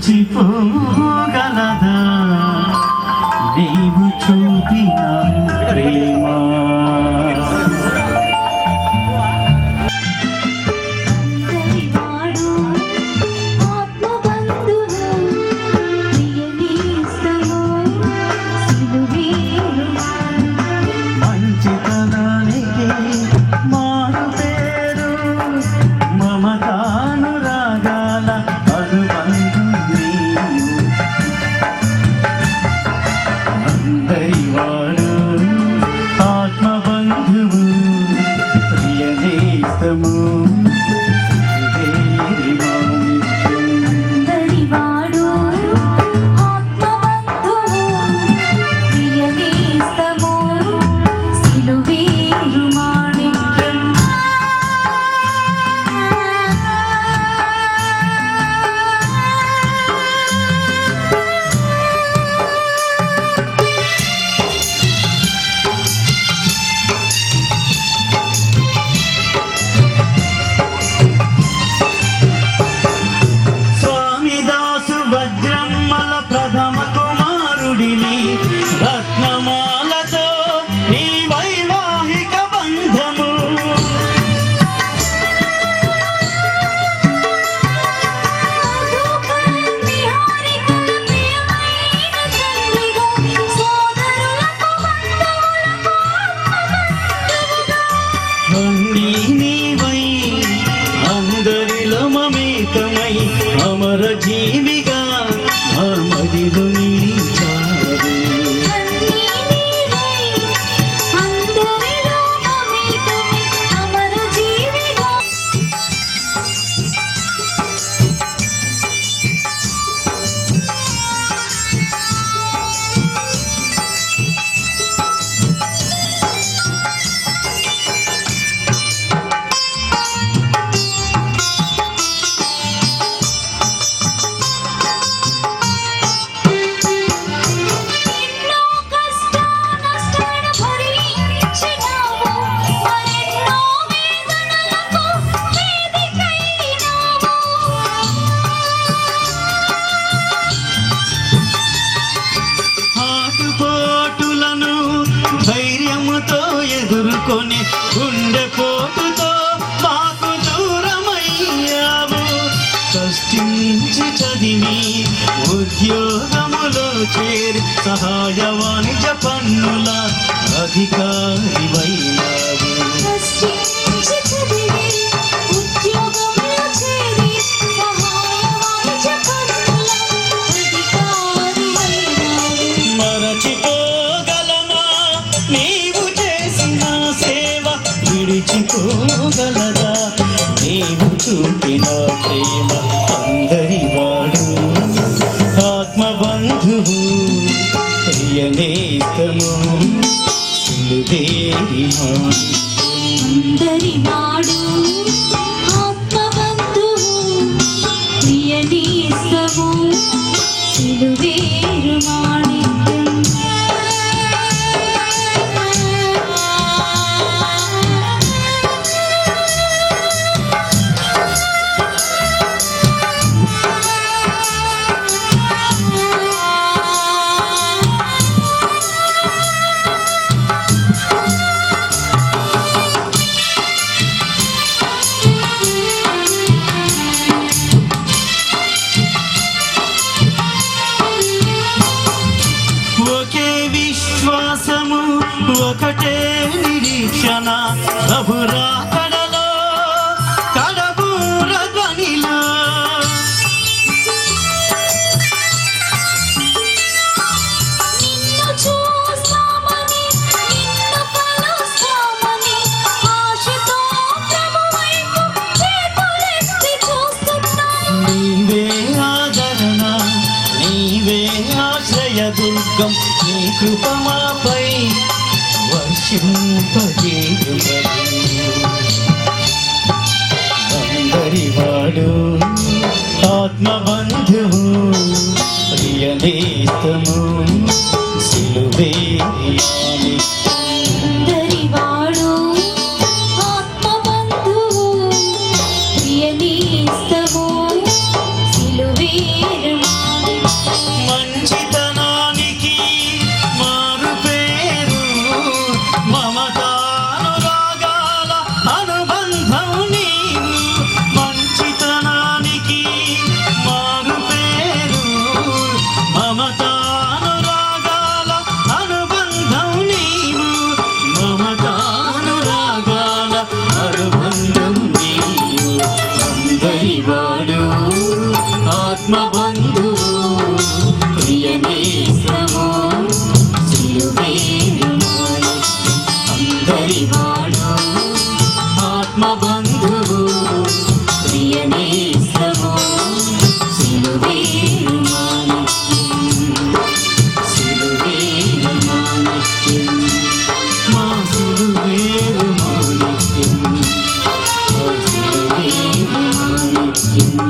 మరచిపోగలదా నీవు చూపిన ప్రేమ రత్నమాలతో నీ వైవాహిక బంధము నీవై అందరిలో మమేకమై అమర జీవిగా మదిలో ఎదుర్కొని గుండెపోటుతో మాకు దూరమయ్యావు కష్టించి చదివి ఉద్యోగములో చేరి సహాయ వాణిజ్య పన్నుల అధికారివైనావు విడిచిపోగలదా నీవు చూపిన ప్రేమ అందరి వాడు ఆత్మబంధువు ప్రియనేతము సిలువేరి అందరి వాడు ఆత్మబంధువు ప్రియనేతము సిలువేరు మాణిక్యం ఒకటే నిరీక్షణ ప్రభురాకడలో కడబూర ధ్వనిలో నిన్ను చూస్తామని నిన్ను కలుస్తామని ఆశతో ప్రభువైపు చేతులెత్తి చూస్తున్నాను నీవే ఆదరణ నీవే ఆశ్రయదుర్గం నీ కృప మాపై అందరి వాడు ఆత్మబంధువు ప్రియనేతము సిలువేరి అందరి వాడు ఆత్మబంధువు ప్రియనేతము సిలువేరు అందరివాడు ఆత్మబంధువు ప్రియనేత్రము సిలువేలు మాణిక్యం అందరివాడు ఆత్మబంధువు ప్రియనేత్రము సిలువేలు మాణిక్యం సిలువేలు మాణిక్యం మా సిలువేలు మాణిక్యం మా సిలువేలు మాణిక్యం